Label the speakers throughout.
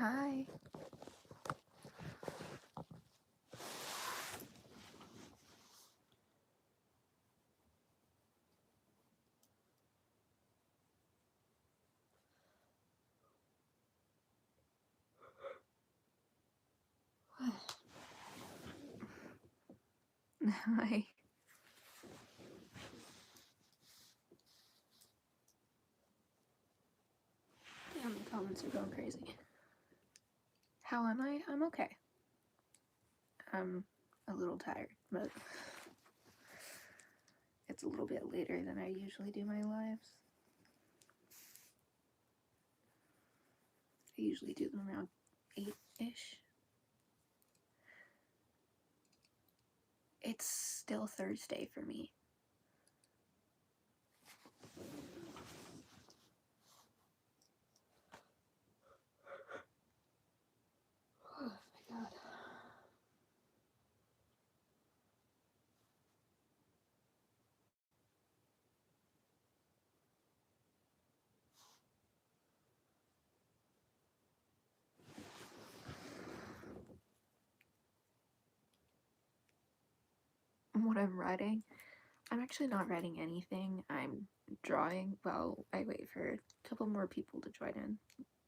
Speaker 1: Hi. Hi. Damn, the comments are going crazy. How am I? I'm okay. I'm a little tired, but it's a little bit later than I usually do my lives. I usually do them around 8-ish. It's still Thursday for me. Oh my god. What I'm writing, I'm actually not writing anything. I'm drawing while I wait for a couple more people to join in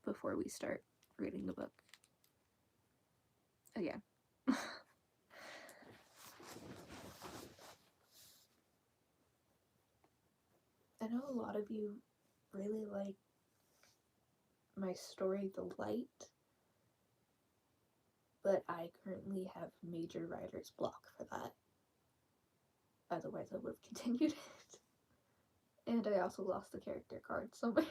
Speaker 1: before we start reading the book. Again. I know a lot of you really like my story, The Light, but I currently have major writer's block for that. Otherwise I would have continued it. And I also lost the character card somewhere.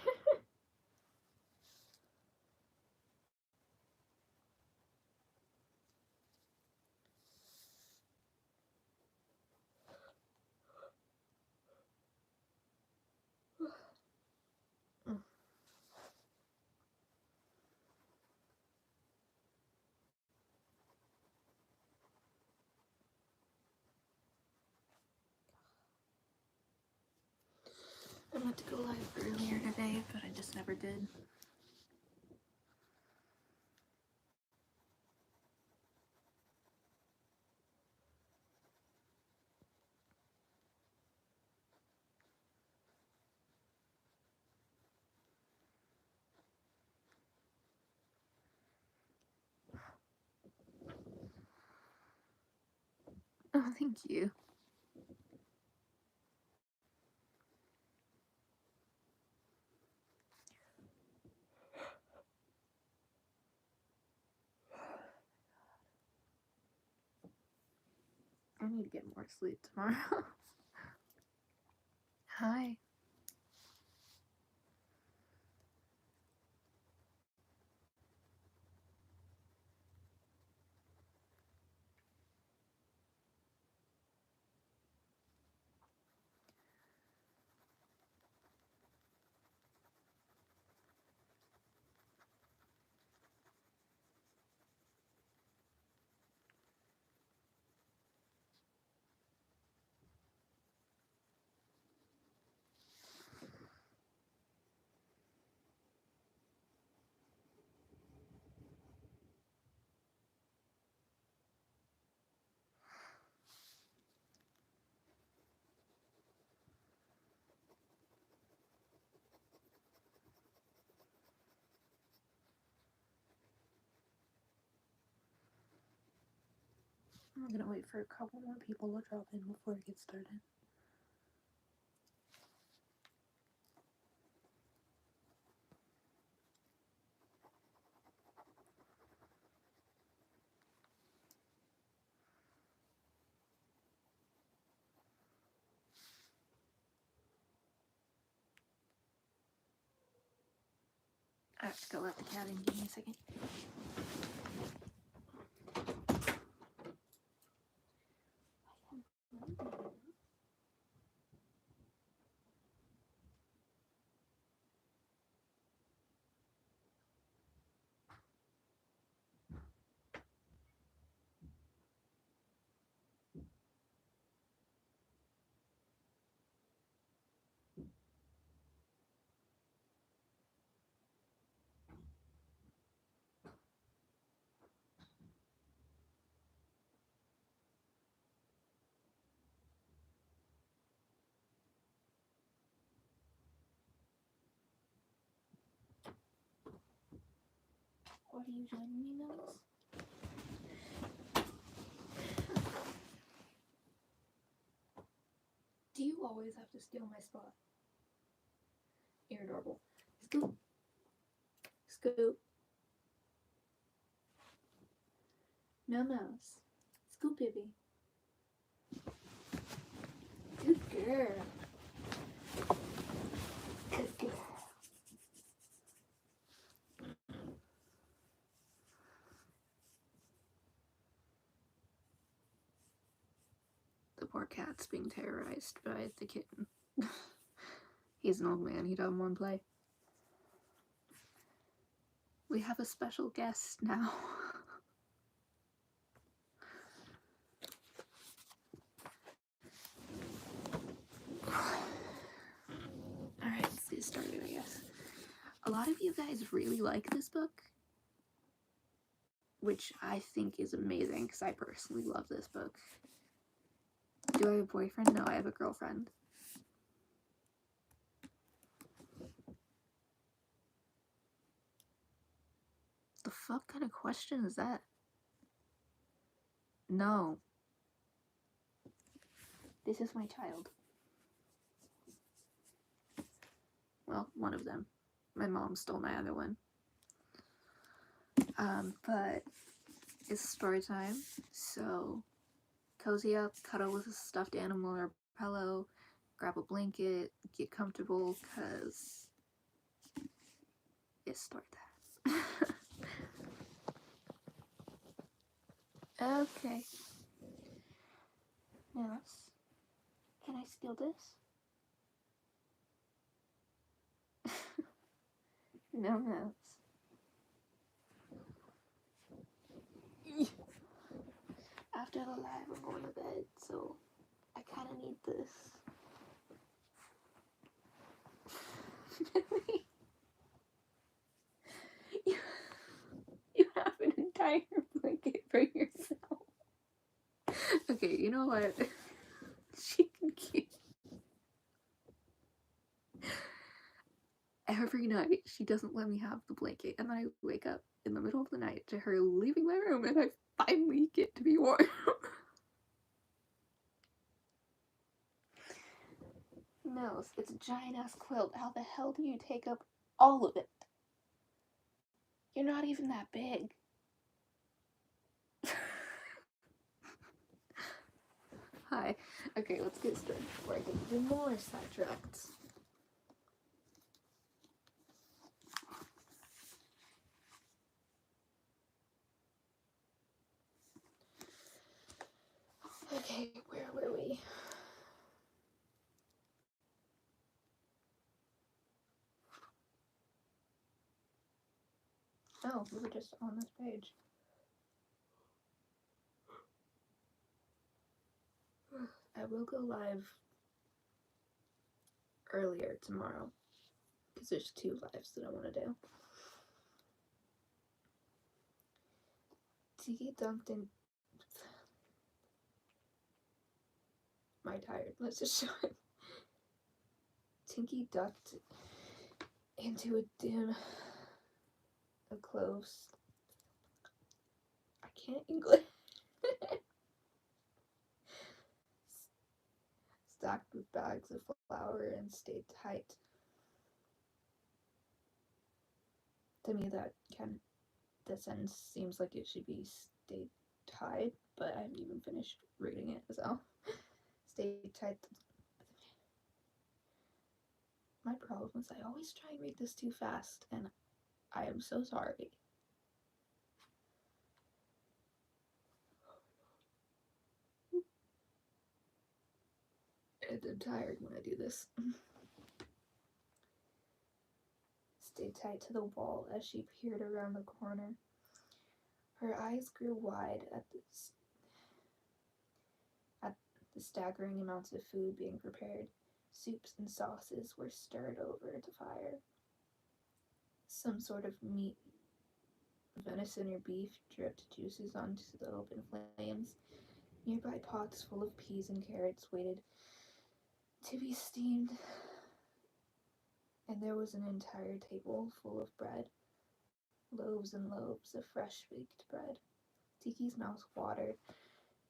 Speaker 1: I meant to go live earlier today, but I just never did. Oh, thank you. I need to get more sleep tomorrow. Hi. I'm gonna wait for a couple more people to drop in before it gets started. I have to go let the cat in. Give me a second. What are you joining me, Nose? Do you always have to steal my spot? You're adorable. Scoop. Scoop. No Nose. Scoop, baby. Good girl. Good girl. The poor cat's being terrorized by the kitten. He's an old man, he doesn't want to play. We have a special guest now. Alright, let's get started, I guess. A lot of you guys really like this book, which I think is amazing because I personally love this book. Do I have a boyfriend? No, I have a girlfriend. The fuck kind of question is that? No. This is my child. Well, one of them. My mom stole my other one. But it's story time, so cozy up, cuddle with a stuffed animal or pillow, grab a blanket, get comfortable, cause it's story time. Okay. Now, can I steal this? No mouse. After the live, I'm going to bed, so I kind of need this. you have an entire blanket for yourself. Okay, you know what? She can keep. Every night, she doesn't let me have the blanket, and then I wake up in the middle of the night to her leaving my room, and I finally get to be warm. No, it's a giant-ass quilt. How the hell do you take up all of it? You're not even that big. Hi. Okay, let's get started before I get even more sidetracked. Okay, where were we? Oh, we were just on this page. I will go live earlier tomorrow because there's 2 lives that I want to do. Tiki dunked in. Am I tired? Let's just show it. Tinky ducked into a din of cloves. I can't English. Stacked with bags of flour and stayed tight. To me, that sentence seems like it should be stayed tied, but I haven't even finished reading it, so stayed tight. My problem is I always try and read this too fast, and I am so sorry. And I'm tired when I do this. Stayed tight to the wall as she peered around the corner. Her eyes grew wide at the staggering amounts of food being prepared. Soups and sauces were stirred over the fire. Some sort of meat, venison or beef, dripped juices onto the open flames. Nearby pots full of peas and carrots waited to be steamed, and there was an entire table full of bread. loaves and loaves of fresh baked bread. Tiki's mouth watered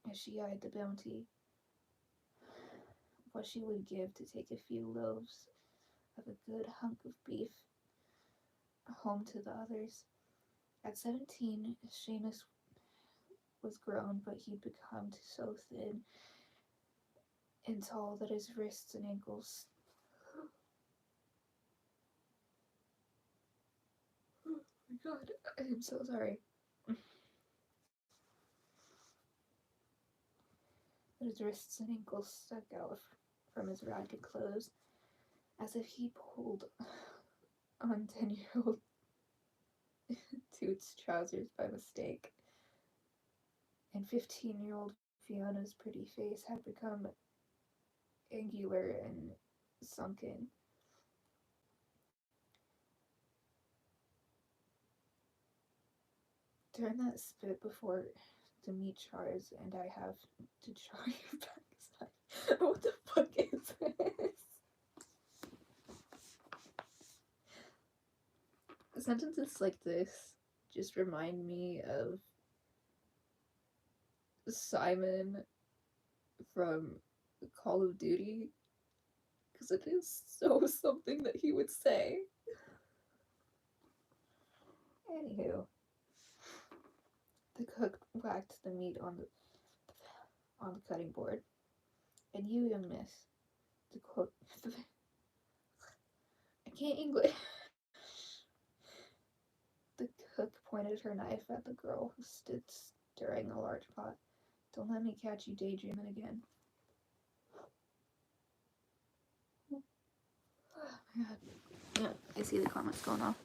Speaker 1: as she eyed the bounty, what she would give to take a few loaves of a good hunk of beef home to the others. At 17, Seamus was grown, but he'd become so thin and tall that his wrists and ankles. Oh my god, I'm so sorry. His wrists and ankles stuck out from his ragged clothes, as if he pulled on 10-year-old Toot's trousers by mistake. And 15-year-old Fiona's pretty face had become angular and sunken. Turn that spit before the meat chars, and I have to char your backside. What the fuck is this? Sentences like this just remind me of Simon from Call of Duty, because it is so something that he would say. Anywho, the cook whacked the meat on the cutting board. And you, young miss, the cook. I can't English. The cook pointed her knife at the girl who stood stirring a large pot. Don't let me catch you daydreaming again. Oh my god. Yeah, I see the comments going off.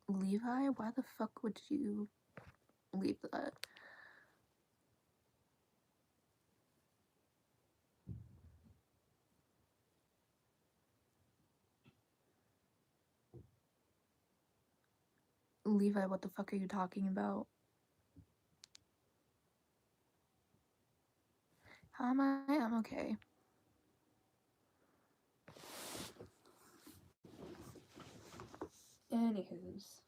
Speaker 1: Levi, why the fuck would you leave that? Levi, what the fuck are you talking about? How am I? I'm okay. Anywho's.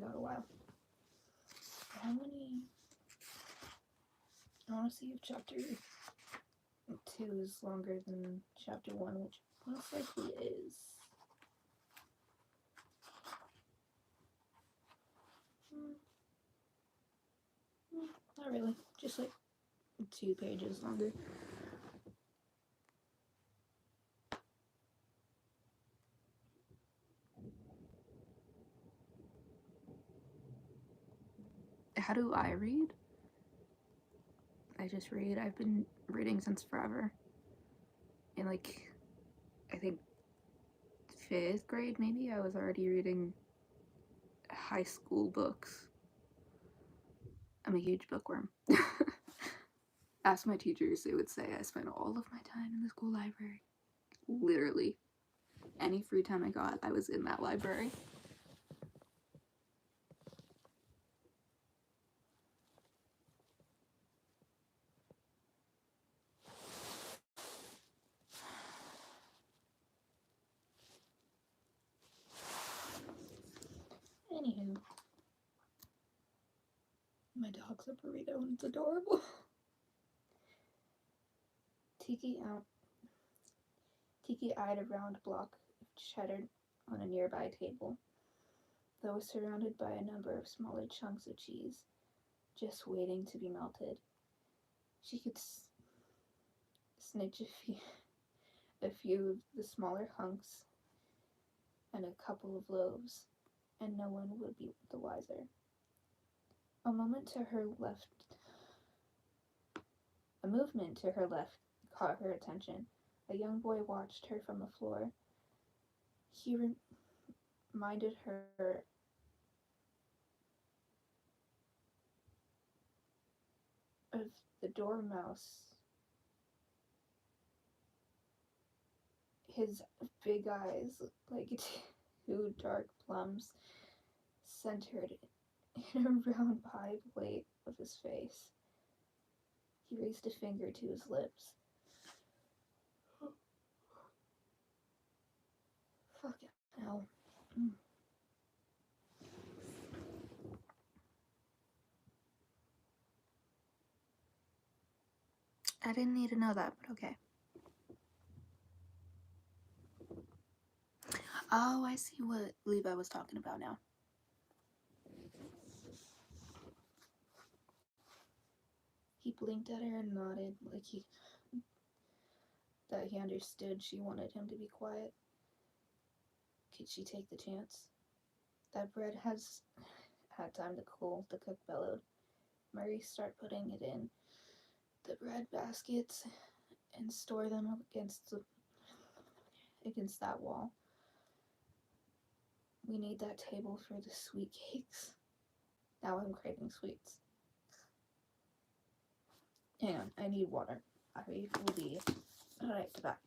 Speaker 1: Got a while. How many? I want to see if chapter 2 is longer than chapter 1, which most likely is. Not really, just like 2 pages longer. How do I read? I just read. I've been reading since forever. In like, I think 5th grade maybe, I was already reading high school books. I'm a huge bookworm. Ask my teachers, they would say I spent all of my time in the school library. Literally. Any free time I got, I was in that library. Anywho. My dog's a burrito and it's adorable. Tiki eyed a round block of cheddar on a nearby table, that was surrounded by a number of smaller chunks of cheese, just waiting to be melted. She could snitch a few of the smaller hunks and a couple of loaves, and no one would be the wiser. A moment to her left, a movement to her left caught her attention. A young boy watched her from the floor. He reminded her of the dormouse. His big eyes looked like two dark plums centered in a round pie plate of his face. He raised a finger to his lips. Fucking hell. I didn't need to know that, but okay. Oh, I see what Levi was talking about now. He blinked at her and nodded like he understood she wanted him to be quiet. Could she take the chance? That bread has had time to cool, the cook bellowed. Murray, start putting it in the bread baskets and store them up against that wall. We need that table for the sweet cakes. Now I'm craving sweets. Hang on, I need water. I will be right back.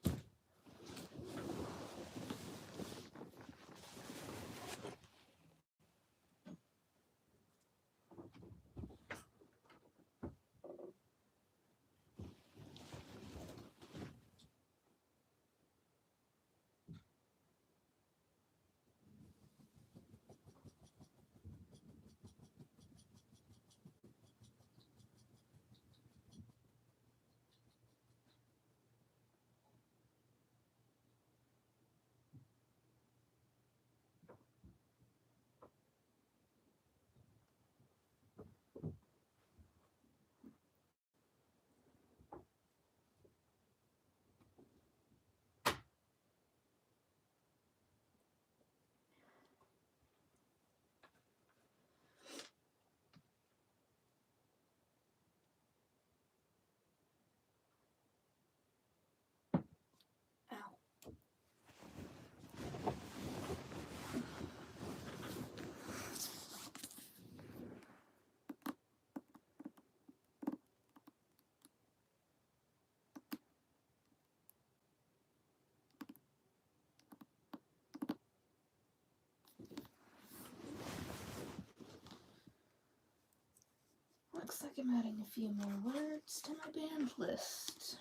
Speaker 1: Looks like I'm adding a few more words to my band list.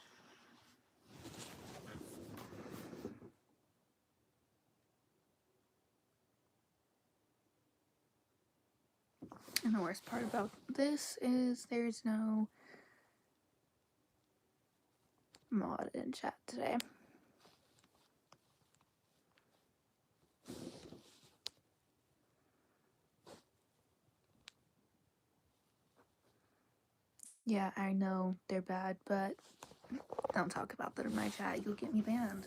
Speaker 1: And the worst part about this is there's no mod in chat today. Yeah, I know they're bad, but don't talk about them in my chat. You'll get me banned.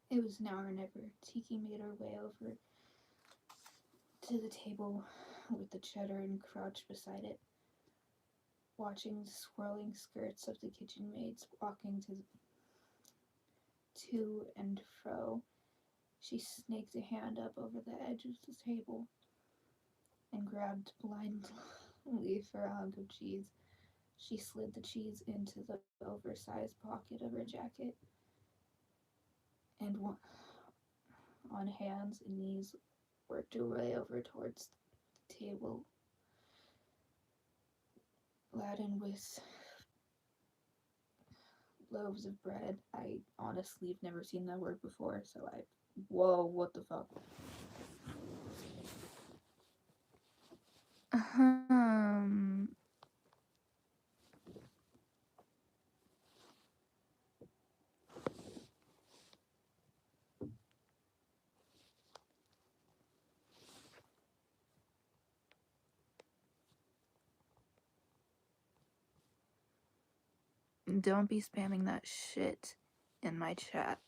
Speaker 1: It was now or never. Tiki made her way over to the table with the cheddar and crouched beside it, watching the swirling skirts of the kitchen maids walking to and fro. She snaked a hand up over the edge of the table and grabbed blindly for a hunk of cheese. She slid the cheese into the oversized pocket of her jacket and on hands and knees worked her way over towards the table laden with loaves of bread. I honestly have never seen that word before, so whoa, what the fuck? Don't be spamming that shit in my chat.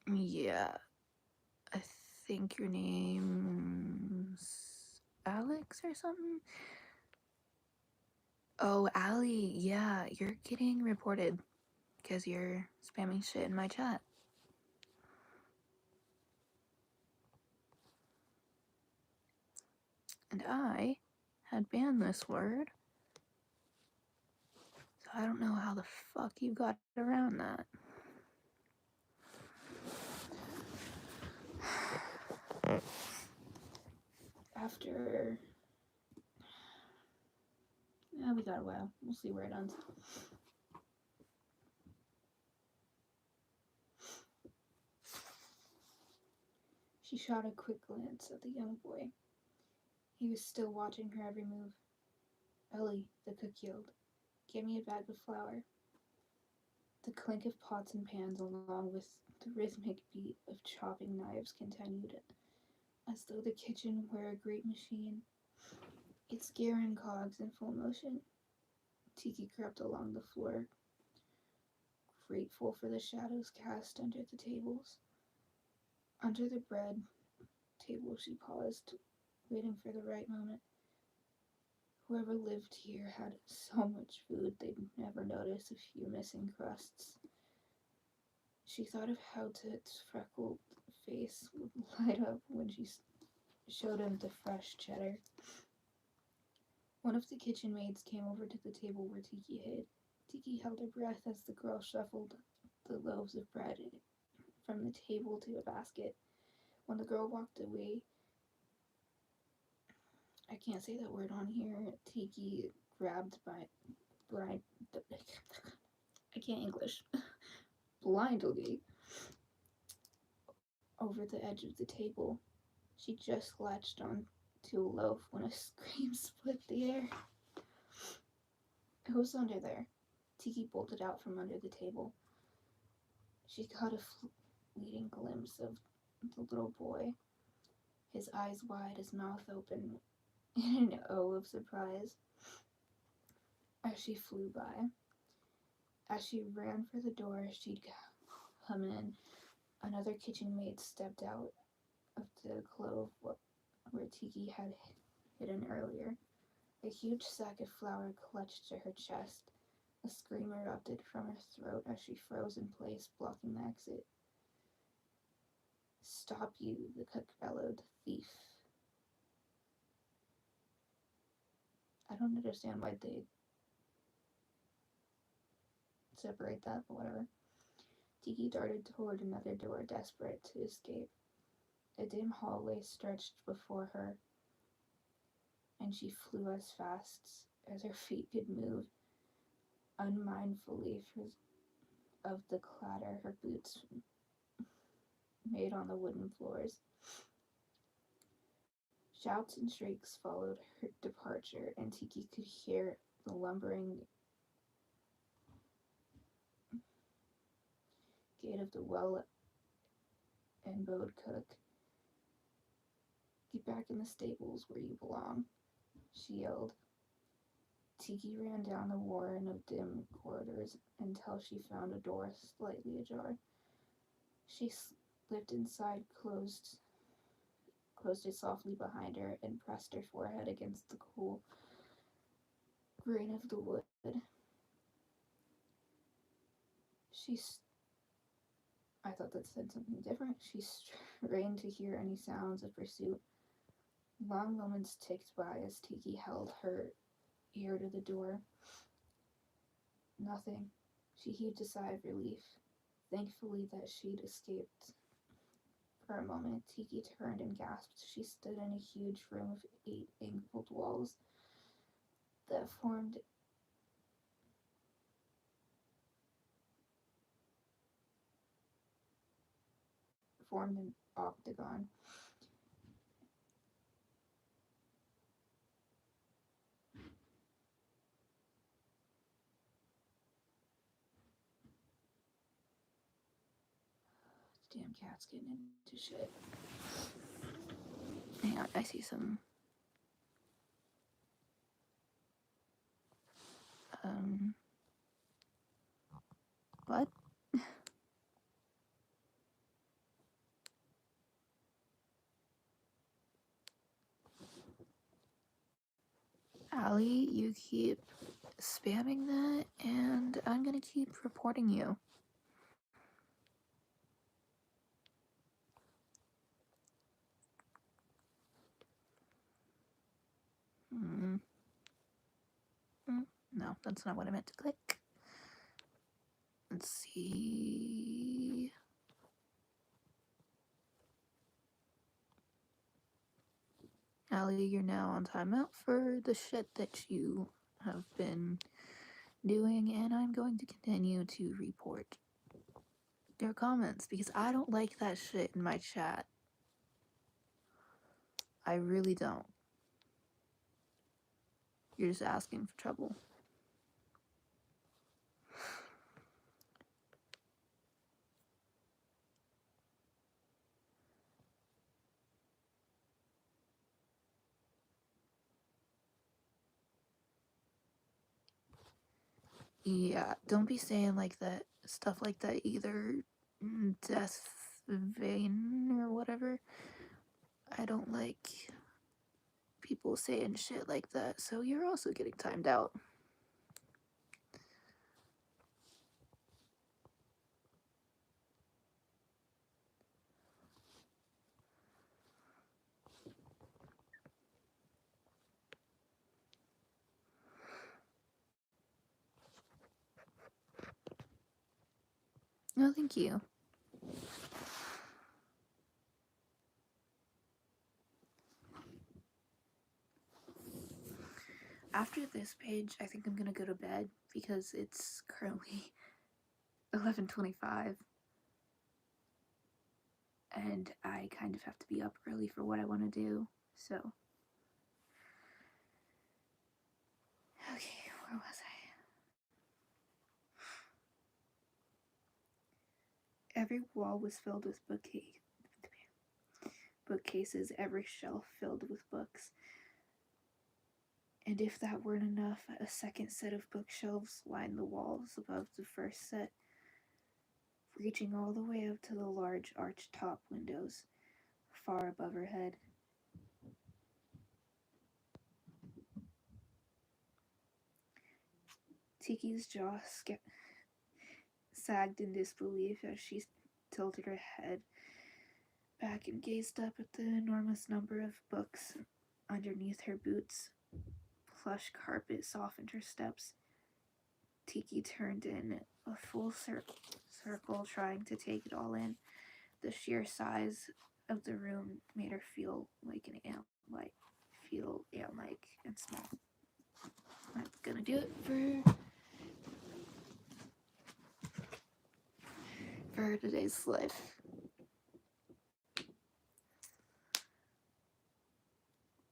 Speaker 1: Yeah, I think your name's Alex or something? Oh, Allie, yeah, you're getting reported because you're spamming shit in my chat. And I had banned this word, so I don't know how the fuck you got around that. After... yeah, we got a while. We'll see where it ends. She shot a quick glance at the young boy. He was still watching her every move. Ellie, the cook yelled, "Get me a bag of flour." The clink of pots and pans along with the rhythmic beat of chopping knives continued, as though the kitchen were a great machine, its gear and cogs in full motion. Tiki crept along the floor, grateful for the shadows cast under the tables. Under the bread table she paused, waiting for the right moment. Whoever lived here had so much food they'd never notice a few missing crusts. She thought of how Toot's freckled face would light up when she showed him the fresh cheddar. One of the kitchen maids came over to the table where Tiki hid. Tiki held her breath as the girl shuffled the loaves of bread from the table to a basket. When the girl walked away, I can't say that word on here, Tiki grabbed by blind... I can't English. Blindly over the edge of the table. She just latched on to a loaf when a scream split the air. Who's under there? Tiki bolted out from under the table. She caught a fleeting glimpse of the little boy, his eyes wide, his mouth open in an O of surprise as she flew by. As she ran for the door she'd come in, another kitchen maid stepped out of the clove where Tiki had hidden earlier. A huge sack of flour clutched to her chest. A scream erupted from her throat as she froze in place, blocking the exit. "Stop you," the cook bellowed. "Thief." I don't understand why they separate that, but whatever. Tiki darted toward another door, desperate to escape. A dim hallway stretched before her, and she flew as fast as her feet could move, unmindfully of the clatter her boots made on the wooden floors. Shouts and shrieks followed her departure, and Tiki could hear the lumbering gait of the well-elbowed cook. "Get back in the stables where you belong," she yelled. Tiki ran down the warren of dim corridors until she found a door slightly ajar. She slipped inside, closed it softly behind her, and pressed her forehead against the cool grain of the wood. I thought that said something different. She strained to hear any sounds of pursuit. Long moments ticked by as Tiki held her ear to the door. Nothing. She heaved a sigh of relief, thankfully that she'd escaped. For a moment, Tiki turned and gasped. She stood in a huge room of 8 angled walls that formed an octagon. Damn cat's getting into shit. Hang on, I see some. What? Allie, you keep spamming that, and I'm gonna keep reporting you. No, that's not what I meant to click. Let's see. Allie, you're now on timeout for the shit that you have been doing, and I'm going to continue to report your comments because I don't like that shit in my chat. I really don't. You're just asking for trouble. Yeah, don't be saying like that stuff like that either. Death vein or whatever. I don't like people saying shit like that, so you're also getting timed out. No, thank you. After this page, I think I'm gonna go to bed because it's currently 11:25 and I kind of have to be up early for what I want to do. So, okay, where was I? Every wall was filled with bookcases, every shelf filled with books. And if that weren't enough, a second set of bookshelves lined the walls above the first set, reaching all the way up to the large arched top windows far above her head. Tiki's jaw sagged in disbelief as she tilted her head back and gazed up at the enormous number of books underneath her boots. Plush carpet softened her steps. Tiki turned in a full circle, trying to take it all in. The sheer size of the room made her feel like an ant-like, and small. That's gonna do it for today's life.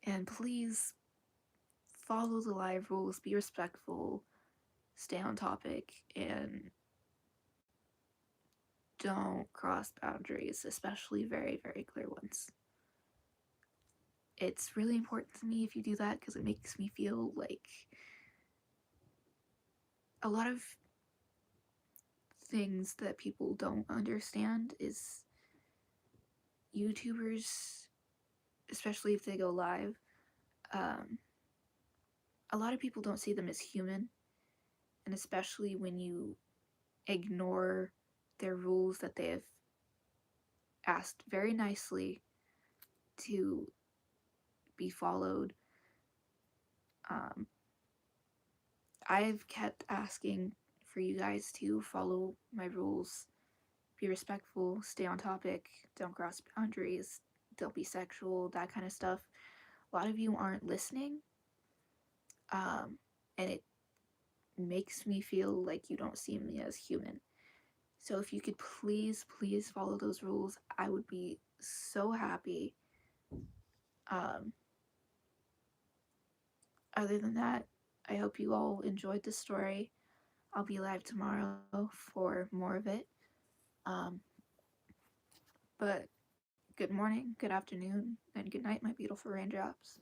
Speaker 1: And please follow the live rules, be respectful, stay on topic, and don't cross boundaries, especially very, very clear ones. It's really important to me if you do that because it makes me feel like a lot of things that people don't understand is YouTubers, especially if they go live, a lot of people don't see them as human, and especially when you ignore their rules that they have asked very nicely to be followed. I've kept asking for you guys to follow my rules, be respectful, stay on topic, don't cross boundaries, don't be sexual, that kind of stuff. A lot of you aren't listening, and it makes me feel like you don't see me as human. So if you could please follow those rules, I would be so happy. Other than that, I hope you all enjoyed the story. I'll be live tomorrow for more of it. But good morning, good afternoon, and good night, my beautiful raindrops.